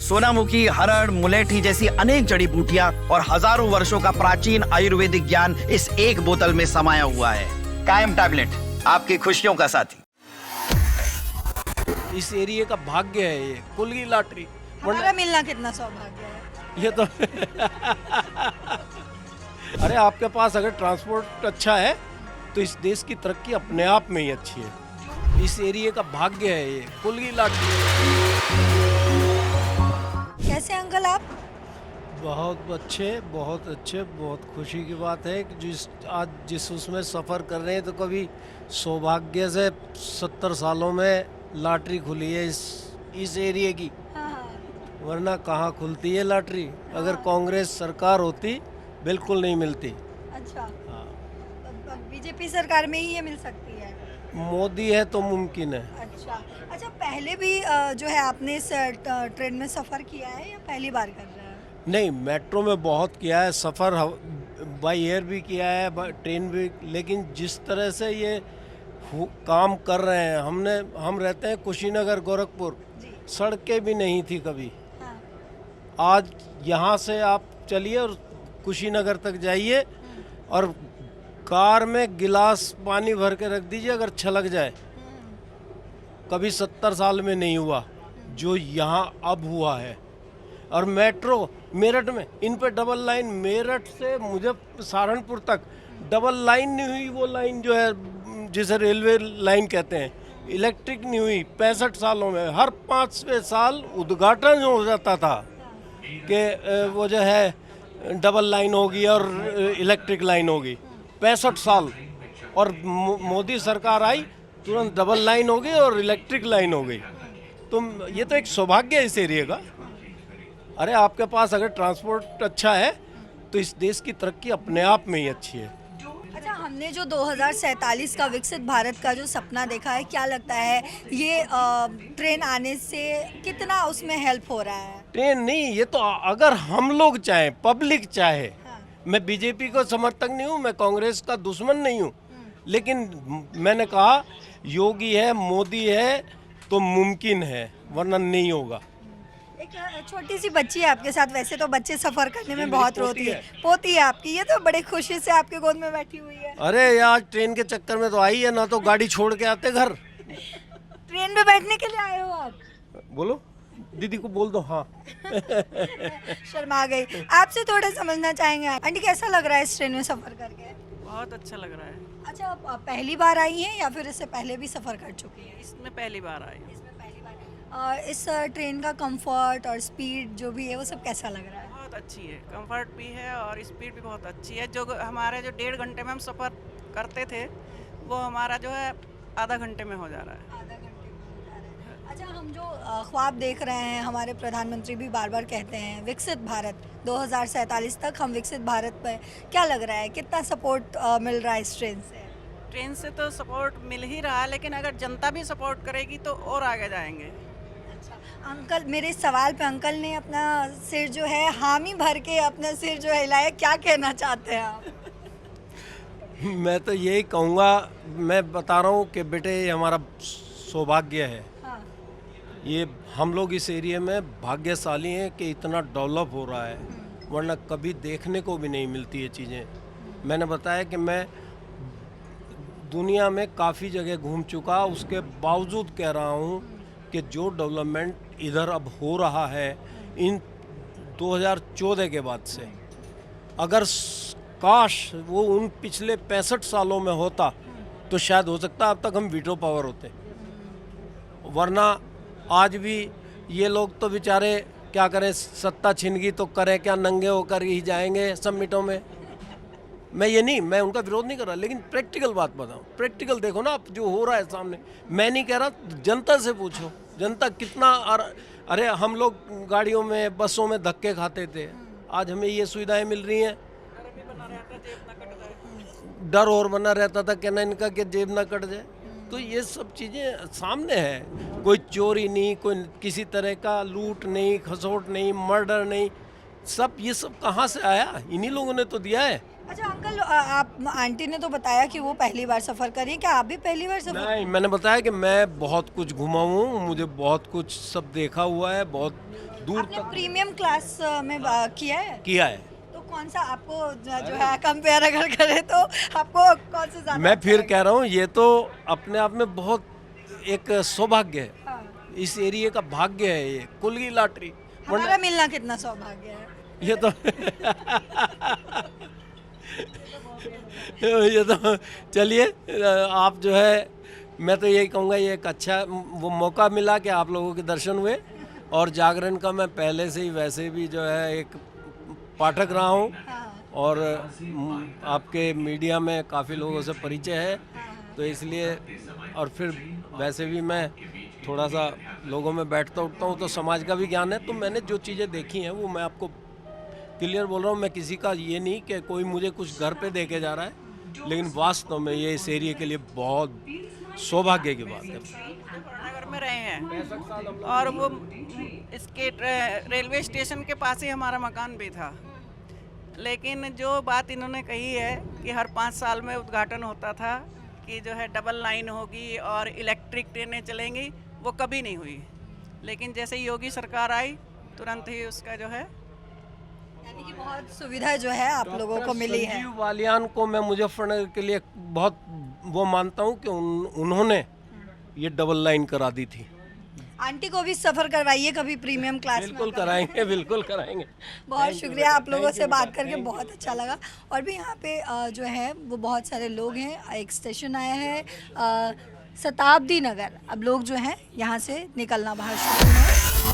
सोनामुखी, हरड़, मुलेठी जैसी अनेक जड़ी बूटियां और हजारों वर्षों का प्राचीन आयुर्वेदिक ज्ञान इस एक बोतल में समाया हुआ है। कायम टैबलेट, आपकी खुशियों का साथी। इस एरिया का भाग्य है ये कुल्गी लॉटरी। हमारा मिलना कितना सौभाग्य है। ये तो अरे आपके पास अगर ट्रांसपोर्ट अच्छा है तो इस देश की तरक्की अपने आप में ही अच्छी है। इस एरिया का भाग्य है ये कुल्गी लॉटरी। कैसे अंकल आप? बहुत अच्छे, बहुत अच्छे, बहुत खुशी की बात है कि जिस उसमें सफ़र कर रहे हैं तो कभी सौभाग्य से 70 सालों में लॉटरी खुली है इस एरिया की। हाँ। वरना कहाँ खुलती है लॉटरी। अगर कांग्रेस सरकार होती बिल्कुल नहीं मिलती। अच्छा, हाँ। बीजेपी सरकार में ही ये मिल सकती है। मोदी है तो मुमकिन है। अच्छा, पहले भी जो है आपने इस ट्रेन में सफ़र किया है या पहली बार कर रहे हैं? नहीं, मेट्रो में बहुत किया है सफ़र, बाई एयर भी किया है, ट्रेन भी। लेकिन जिस तरह से ये काम कर रहे हैं, हम रहते हैं कुशीनगर गोरखपुर, सड़कें भी नहीं थी कभी। हाँ। आज यहाँ से आप चलिए और कुशीनगर तक जाइए और कार में गिलास पानी भर के रख दीजिए, अगर छलक जाए। कभी 70 साल में नहीं हुआ जो यहाँ अब हुआ है। और मेट्रो मेरठ में, इन पे डबल लाइन, मेरठ से मुझे सहारनपुर तक डबल लाइन नहीं हुई। वो लाइन जो है जिसे रेलवे लाइन कहते हैं, इलेक्ट्रिक नहीं हुई 65 सालों में। हर 5वें साल उद्घाटन हो जाता था कि वो जो है डबल लाइन होगी और इलेक्ट्रिक लाइन होगी। 65 साल और मोदी सरकार आई, तुरंत डबल लाइन हो गई और इलेक्ट्रिक लाइन हो गई। तो ये तो एक सौभाग्य है इस एरिया का। अरे आपके पास अगर ट्रांसपोर्ट अच्छा है तो इस देश की तरक्की अपने आप में ही अच्छी है। अच्छा, हमने जो 2047 का विकसित भारत का जो सपना देखा है, क्या लगता है ये ट्रेन आने से कितना उसमें हेल्प हो रहा है? ट्रेन नहीं, ये तो अगर हम लोग चाहें, पब्लिक चाहे। हाँ। मैं बीजेपी को समर्थक नहीं हूँ, मैं कांग्रेस का दुश्मन नहीं हूँ, लेकिन मैंने कहा योगी है, मोदी है तो मुमकिन है, वरना नहीं होगा। एक छोटी सी बच्ची है आपके साथ। वैसे तो बच्चे सफर करने में बहुत पोती रोती है। है। पोती है आपकी, ये तो बड़े खुशी से आपके गोद में बैठी हुई है। अरे यार, ट्रेन के चक्कर में तो आई है ना, तो गाड़ी छोड़ के आते घर। ट्रेन में बैठने के लिए आए हो आप? बोलो, दीदी को बोल दो। हाँ। शर्मा गई। आपसे थोड़ा समझना चाहेंगे। आंटी, कैसा लग रहा है इस ट्रेन में सफर करके? बहुत अच्छा लग रहा है। अच्छा, आप पहली बार आई हैं या फिर इससे पहले भी सफर कर चुकी हैं? इसमें पहली बार आई। इसमें पहली बार। इस ट्रेन का कंफर्ट और स्पीड जो भी है वो सब कैसा लग रहा है? बहुत अच्छी है, कंफर्ट भी है और स्पीड भी बहुत अच्छी है। जो हमारे जो 1.5 घंटे में हम सफ़र करते थे वो हमारा जो है आधा घंटे में हो जा रहा है। आधा घंटे में हो जा रहा है। अच्छा, हम जो ख्वाब देख रहे हैं, हमारे प्रधानमंत्री भी बार बार कहते हैं विकसित भारत 2047 तक हम विकसित भारत पर, क्या लग रहा है कितना सपोर्ट मिल रहा है इस ट्रेन से? ट्रेन से तो सपोर्ट मिल ही रहा है, लेकिन अगर जनता भी सपोर्ट करेगी तो और आगे जाएंगे। अंकल, मेरे सवाल पे अंकल ने अपना सिर जो है हामी भर के अपना सिर जो हिलाया। क्या कहना चाहते हैं आप? मैं तो यही कहूँगा, मैं बता रहा हूँ कि बेटे ये हमारा सौभाग्य है। हाँ। ये हम लोग इस एरिया में भाग्यशाली हैं कि इतना डेवलप हो रहा है, वरना कभी देखने को भी नहीं मिलती ये चीज़ें। मैंने बताया कि मैं दुनिया में काफ़ी जगह घूम चुका, उसके बावजूद कह रहा हूँ कि जो डेवलपमेंट इधर अब हो रहा है इन 2014 के बाद से, अगर काश वो उन पिछले 65 सालों में होता तो शायद हो सकता अब तक हम वीटो पावर होते। वरना आज भी ये लोग तो बेचारे क्या करें, सत्ता छिन गई तो करें क्या, नंगे होकर ही जाएंगे समिटों में। मैं उनका विरोध नहीं कर रहा, लेकिन प्रैक्टिकल बात बताऊं। प्रैक्टिकल देखो ना आप जो हो रहा है सामने। मैं नहीं कह रहा, जनता से पूछो, जनता कितना। अरे हम लोग गाड़ियों में, बसों में धक्के खाते थे, आज हमें ये सुविधाएं मिल रही हैं। डर और बना रहता था कहना इनका कि जेब ना कट जाए। तो ये सब चीज़ें सामने है। कोई चोरी नहीं, कोई किसी तरह का लूट नहीं, खसोट नहीं, मर्डर नहीं। सब ये सब कहाँ से आया? इन्हीं लोगों ने तो दिया है। अच्छा अंकल, आप आंटी ने तो बताया कि वो पहली बार सफ़र करी है, क्या आप भी पहली बार सफ़र? नहीं, मैंने बताया कि मैं बहुत कुछ घुमा हूँ, मुझे बहुत कुछ सब देखा हुआ है, बहुत दूर आपने तक प्रीमियम क्लास में किया है? किया है। तो कौन सा आपको जो है कंपेयर अगर करें तो आपको कौन सा ज़्यादा मैं अच्छा फिर लगा? कह रहा हूँ, ये तो अपने आप में बहुत एक सौभाग्य है, हाँ। इस एरिया का भाग्य है, ये कुल की लॉटरी। हमारा मिलना कितना सौभाग्य है। ये तो ये तो चलिए, आप जो है, मैं तो यही कहूँगा, ये एक अच्छा वो मौका मिला कि आप लोगों के दर्शन हुए। और जागरण का मैं पहले से ही वैसे भी जो है एक पाठक रहा हूँ, हाँ, और आपके मीडिया में काफ़ी लोगों से परिचय है, तो इसलिए, और फिर वैसे भी मैं थोड़ा सा लोगों में बैठता उठता हूँ, तो समाज का भी ज्ञान है, तो मैंने जो चीज़ें देखी हैं वो मैं आपको क्लियर बोल रहा हूँ। मैं किसी का ये नहीं कि कोई मुझे कुछ घर पे दे के जा रहा है, लेकिन वास्तव में ये इस एरिया के लिए बहुत सौभाग्य की बात है। नगर में रहे हैं और वो इसके रेलवे स्टेशन के पास ही हमारा मकान भी था। लेकिन जो बात इन्होंने कही है कि हर 5 साल में उद्घाटन होता था कि जो है डबल लाइन होगी और इलेक्ट्रिक ट्रेनें चलेंगी, वो कभी नहीं हुई। लेकिन जैसे ही योगी सरकार आई, तुरंत ही उसका जो है यानी कि बहुत सुविधा जो है आप लोगों को मिली है। संजीव बालियान को मैं मुजफ्फरनगर के लिए बहुत वो मानता हूँ कि उन्होंने ये डबल लाइन करा दी थी। आंटी को भी सफ़र करवाइए कभी प्रीमियम क्लास में। बिल्कुल कराएंगे, बिल्कुल कराएंगे। बहुत शुक्रिया, आप लोगों से बात करके बहुत अच्छा लगा। और भी यहाँ पे जो है वो बहुत सारे लोग हैं। एक स्टेशन आया है शताब्दी नगर। अब लोग जो हैं यहाँ से निकलना बाहर शुरू है।